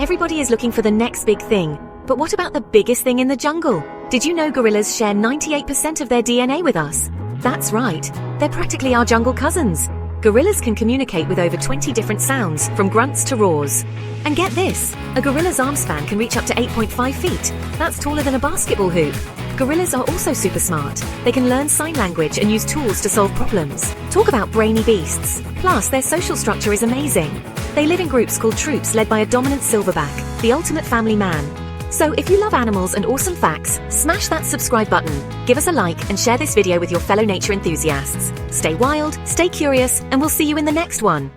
Everybody is looking for the next big thing. But what about the biggest thing in the jungle? Did you know gorillas share 98% of their DNA with us? That's right. They're practically our jungle cousins. Gorillas can communicate with over 20 different sounds, from grunts to roars. And get this, a gorilla's arm span can reach up to 8.5 feet. That's taller than a basketball hoop. Gorillas are also super smart. They can learn sign language and use tools to solve problems. Talk about brainy beasts. Plus, their social structure is amazing. They live in groups called troops led by a dominant silverback, the ultimate family man. So if you love animals and awesome facts, smash that subscribe button, give us a like and share this video with your fellow nature enthusiasts. Stay wild, stay curious, and we'll see you in the next one.